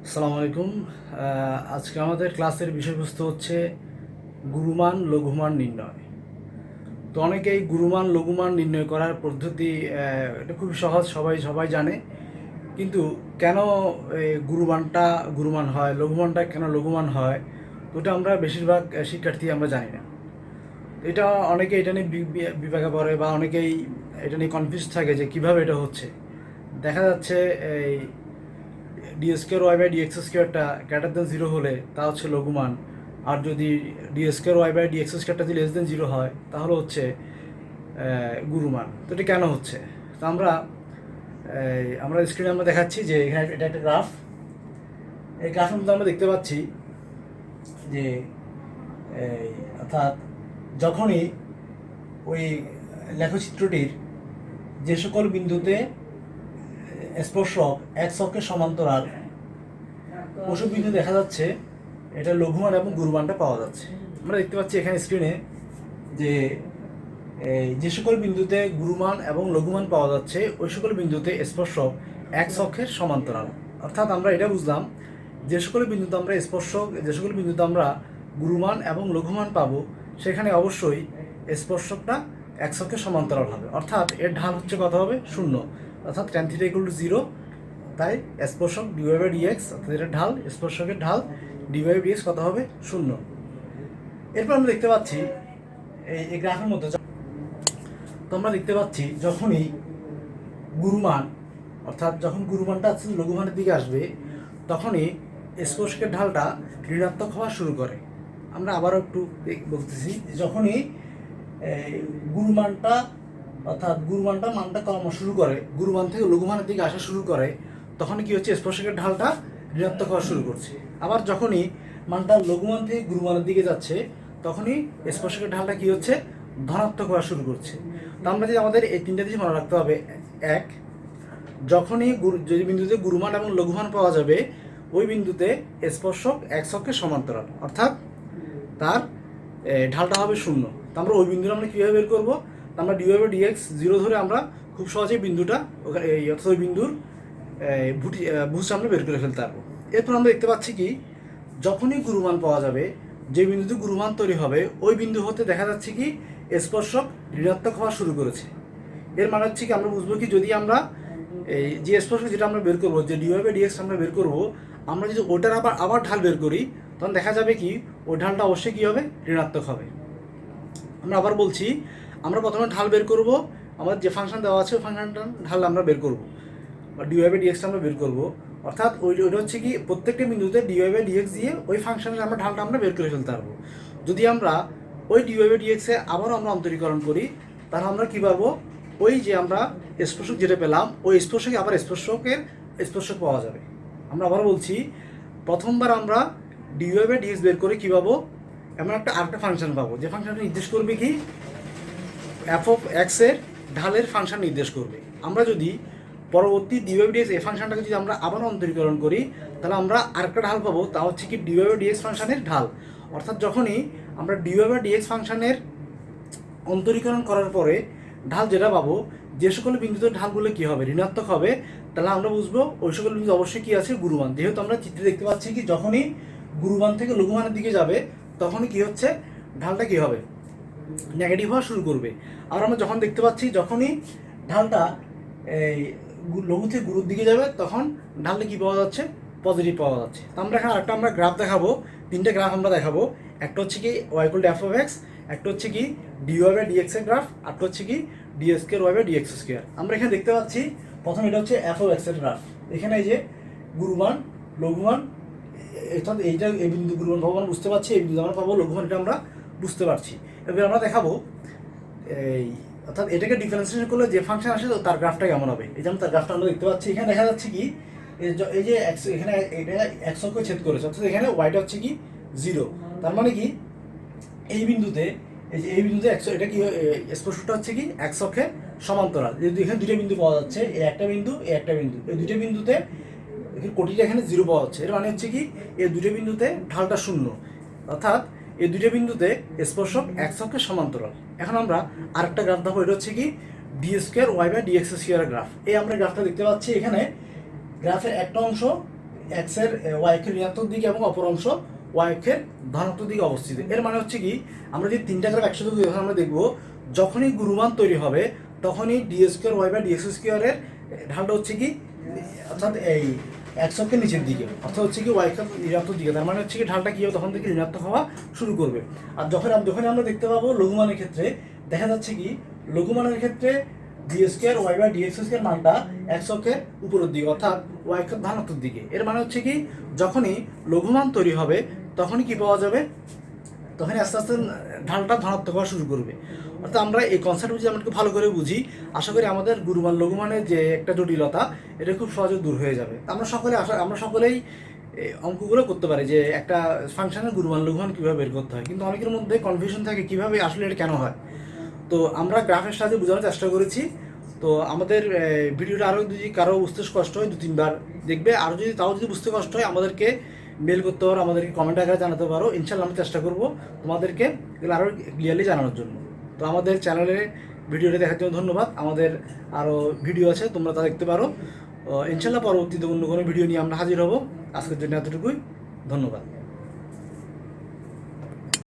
আসসালামু আলাইকুম। আজকে আমাদের ক্লাসের বিষয়বস্তু হচ্ছে গুরুমান লঘুমান নির্ণয়। তো অনেকেই গুরুমান লঘুমান নির্ণয় করার পদ্ধতি এটা খুব সহজ, সবাই সবাই জানে। কিন্তু কেন গুরুমানটা গুরুমান হয়, লঘুমানটা কেন লঘুমান হয়, তো এটা আমরা বেশিরভাগ শিক্ষার্থী আমরা জানি না। এটা অনেকে এটা নিয়ে বিপাকে পড়ে বা অনেকেই এটা নিয়ে কনফিউজ থাকে যে কীভাবে এটা হচ্ছে। দেখা যাচ্ছে এই D square Y by D X স্কোয়ারটা গ্রেটার দেন জিরো হলে তা হচ্ছে লঘুমান, আর যদি D square Y by D X স্কোয়ারটা যদি লেস দেন জিরো হয় তাহলে হচ্ছে গুরুমান। তো এটা কেন হচ্ছে? তো আমরা স্ক্রিনে আমরা দেখাচ্ছি যে এখানে এটা একটা গ্রাফ। এই গ্রাফের মধ্যে আমরা দেখতে পাচ্ছি যে অর্থাৎ যখনই ওই লেখচিত্রটির যে সকল বিন্দুতে স্পর্শক এক অক্ষের সমান্তরাল ওসব বিন্দু দেখা যাচ্ছে, এটা লঘুমান এবং গুরুমানটা পাওয়া যাচ্ছে। আমরা দেখতে পাচ্ছি এখানে স্ক্রিনে যে সকল বিন্দুতে গুরুমান এবং লঘুমান পাওয়া যাচ্ছে ওই সকল বিন্দুতে স্পর্শক এক অক্ষের সমান্তরাল। অর্থাৎ আমরা এটা বুঝলাম, যে সকল বিন্দুতে আমরা যে সকল বিন্দুতে আমরা গুরুমান এবং লঘুমান পাবো সেখানে অবশ্যই স্পর্শকটা এক অক্ষের সমান্তরাল হবে। অর্থাৎ এর ঢাল হচ্ছে কত হবে? 0। অর্থাৎ tan θ = 0। তাই স্পর্শক ডিওয়াই বাই ডিএক্স, অর্থাৎ এটা ঢাল, স্পর্শকের ঢাল ডিওয়াই বাই ডিএক্স কত হবে? 0। এরপর আমরা দেখতে পাচ্ছি এই গ্রাফের মধ্যে তো আমরা দেখতে পাচ্ছি যখনই গুরুমান, অর্থাৎ যখন গুরুমানটা লঘুমানের দিকে আসবে তখনই স্পর্শকের ঢালটা ঋণাত্মক হওয়া শুরু করে। আমরা আবারও একটু বলতেছি, যখনই গুরুমানটা অর্থাৎ গুরুমানটা মানটা কমা শুরু করে, গুরুমান থেকে লঘুমানের দিকে আসা শুরু করে, তখনই কি হচ্ছে? স্পর্শকের ঢালটা ঋণাত্মক হওয়া শুরু করছে। আবার যখনই মানটা লঘুমান থেকে গুরুমানের দিকে যাচ্ছে তখনই স্পর্শকের ঢালটা কি হচ্ছে? ধনাত্মক হওয়া শুরু করছে। তো আমরা যদি আমাদের এই তিনটা জিনিস মনে রাখতে হবে। এক, যখনই যে বিন্দুতে গুরুমান এবং লঘুমান পাওয়া যাবে ওই বিন্দুতে স্পর্শক এক অক্ষের সমান্তরাল, অর্থাৎ তার ঢালটা হবে 0। তো আমরা ওই বিন্দুটা আমরা কীভাবে বের করবো? আমরা ডিওয়াই বাই ডিএক্স 0 ধরে আমরা খুব সহজেই বিন্দুটা ওখানে অর্থাৎ ওই বিন্দুর ভুজটা আমরা বের করে ফেলতে পারবো। এরপর আমরা দেখতে পাচ্ছি কি, যখনই গুরুমান পাওয়া যাবে, যে বিন্দুতে গুরুমান তৈরি হবে ওই বিন্দু হতে দেখা যাচ্ছে কি স্পর্শক ঋণাত্মক হওয়া শুরু করেছে। এর মানে হচ্ছে কি, আমরা বুঝবো কি, যদি আমরা এই যে স্পর্শক যেটা আমরা বের করবো, যে ডিওয়াই বাই ডিএক্স আমরা বের করবো, আমরা যদি ওটার আবার ঢাল বের করি তখন দেখা যাবে কি ওই ঢালটা অবশ্যই কী হবে? ঋণাত্মক হবে। আমরা আবার বলছি, আমরা প্রথমে ঢাল বের করব, আমাদের যে ফাংশন দেওয়া আছে ওই ফাংশনটার ঢাল আমরা বের করব, বা ডিওয়াই বাই ডিএক্সটা আমরা বের করব। অর্থাৎ ওইটা হচ্ছে কি, প্রত্যেকটা বিন্দুতে ডিওয়াই বাই ডিএক্স দিয়ে ওই ফাংশনের আমরা ঢালটা আমরা বের করে ফেলতে পারবো। যদি আমরা ওই ডিওয়াই বাই ডিএক্সে আবারও আমরা অন্তরীকরণ করি তাহলে আমরা কী পাবো? ওই যে আমরা স্পর্শক যেটা পেলাম ওই স্পর্শকে আবার স্পর্শক পাওয়া যাবে। আমরা আবার বলছি, প্রথমবার আমরা ডিওয়াই বাই ডিএক্স বের করে কী পাবো? এমন আরেকটা ফাংশন পাবো যে ফাংশনটা নির্দেশ করবে কি এফ অফ এক্স এর ঢালের ফাংশন নির্দেশ করবে। আমরা যদি পরবর্তী ডিওয়াই বাই ডিএক্স এই ফাংশনটাকে যদি আমরা আবার অন্তরীকরণ করি তাহলে আমরা আরেকটা ঢাল পাবো, তা হচ্ছে কি ডিওয়াই বাই ডিএক্স ফাংশনের ঢাল। অর্থাৎ যখনই আমরা ডিওয়াই বাই ডিএক্স ফাংশনের অন্তরীকরণ করার পরে ঢাল যেটা পাবো, যে সকল বিন্দুতে ঢালগুলো কী হবে? ঋণাত্মক হবে। তাহলে আমরা বুঝবো ওই সকল বিন্দু অবশ্যই কী আছে? গুরুমান। যেহেতু আমরা চিত্রে দেখতে পাচ্ছি কি যখনই গুরুমান থেকে লঘুমানের দিকে যাবে তখনই কী হচ্ছে? ঢালটা কী হবে? নেগেটিভ হওয়া শুরু করবে। আর আমরা যখন দেখতে পাচ্ছি যখনই ঢালটা এই লঘু থেকে গুরুর দিকে যাবে তখন ঢালটা কী পাওয়া যাচ্ছে? পজিটিভ পাওয়া যাচ্ছে। তো আমরা এখানে আমরা গ্রাফ দেখাবো, তিনটে গ্রাফ আমরা দেখাবো। একটা হচ্ছে কি Y equal to F of X, একটা হচ্ছে কি ডিওয়াই বাই ডিএক্স এর গ্রাফ, একটা হচ্ছে কি d square Y by d x square. আমরা এখানে দেখতে পাচ্ছি প্রথম এটা হচ্ছে এফ অফ এক্স এর গ্রাফ। এখানে এই যে গুরুমান লঘুমান, অর্থাৎ এইটা এই বিন্দু গুরুমান পাবো আমরা বুঝতে পারছি, এই বিন্দু আমরা পাবো লঘুমান, এটা আমরা বুঝতে পারছি। এবার আমরা দেখাবো এই অর্থাৎ এটাকে ডিফারেন্সিয়েশন করলে যে ফাংশন আসে তার গ্রাফটা কেমন হবে। এই যেমন তার গ্রাফটা আমরা দেখতে পাচ্ছি, এখানে দেখা যাচ্ছে কি এই যে এক্স, এখানে এটা এক্স অক্ষকে ছেদ করেছে, অর্থাৎ এখানে ওয়াইটা হচ্ছে কি 0। তার মানে কি এই বিন্দুতে এই বিন্দুতে এটা কি স্পর্শটা হচ্ছে কি এক্স অক্ষে সমান্তরাল। যেহেতু এখানে দুটো বিন্দু পাওয়া যাচ্ছে, এই একটা বিন্দু এই একটা বিন্দু, এই দুটো বিন্দুতে কোটিটা এখানে 0 পাওয়া যাচ্ছে। এর মানে হচ্ছে কি এই দুটো বিন্দুতে ঢালটা 0, অর্থাৎ এই দুটো বিন্দুতে স্পর্শক এক্স অক্ষের সমান্তরাল। এখন আমরা আরেকটা গ্রাফ দেখাবো, এটা হচ্ছে কি d square Y by d x square graph. এই আমরা গ্রাফটা দেখতে পাচ্ছি, এখানে গ্রাফের একটা অংশ এক্সের ওয়াই অক্ষের ঋণাত্মক দিকে এবং অপর অংশ ওয়াই অক্ষের ধনাত্মক দিকে অবস্থিত। এর মানে হচ্ছে কি, আমরা যদি তিনটা গ্রাফ একসাথে করি আমরা দেখবো যখনই গুরুমান তৈরি হবে তখনই ডি স্কোয়ার ওয়াই বা ডিএক্স স্কোয়ারের ঢালটা হচ্ছে কি, অর্থাৎ এই এক্স অক্ষের নিচের দিকে, অর্থাৎ হচ্ছে কি ওয়াই অক্ষের ঋণাত্মক দিকে। তার মানে হচ্ছে কি ঢালটা কি হবে, তখন থেকে ঋণাত্মক হওয়া শুরু করবে। আর যখন আমরা দেখতে পাবো লঘুমানের ক্ষেত্রে দেখা যাচ্ছে কি, লঘুমানের ক্ষেত্রে d square Y by d x square মানটা এক্স অক্ষের উপরের দিকে, অর্থাৎ ওয়াই অক্ষের ধনাত্মক দিকে। এর মানে হচ্ছে কি, যখনই লঘুমান তৈরি হবে তখনই কি পাওয়া যাবে, তখনই আস্তে আস্তে ঢালটা ধনাত্মক হওয়া শুরু করবে। অর্থাৎ আমরা এই কনসেপ্ট যদি আমরা একটু ভালো করে বুঝি, আশা করি আমাদের গুরুমান লঘুমানের যে একটা জটিলতা এটা খুব সহজে দূর হয়ে যাবে। আমরা সকলেই অঙ্কগুলো করতে পারি যে একটা ফাংশনের গুরুমান লঘুমান কীভাবে বের করতে হয়, কিন্তু অনেকের মধ্যে কনফিউশন থাকে কীভাবে আসলে এটা কেন হয়। তো আমরা গ্রাফের সাহায্যে বোঝানোর চেষ্টা করেছি। তো আমাদের ভিডিওটা আরও যদি কারো বুঝতে কষ্ট হয় 2-3 বার দেখবে, আর যদি বুঝতে কষ্ট হয় আমাদেরকে মেল করতে পারো, আমাদেরকে কমেন্ট আকারে জানাতে পারো। ইনশাল্লাহ আমি চেষ্টা করবো তোমাদেরকে এগুলো আরও ক্লিয়ারলি জানানোর জন্য। তো আমাদের চ্যানেলে ভিডিওটা দেখার জন্য ধন্যবাদ। আমাদের আরও ভিডিও আছে, তোমরা তা দেখতে পারো। ইনশাল্লাহ পরবর্তীতে অন্য কোনো ভিডিও নিয়ে আমরা হাজির হব। আজকের জন্য এতটুকুই, ধন্যবাদ।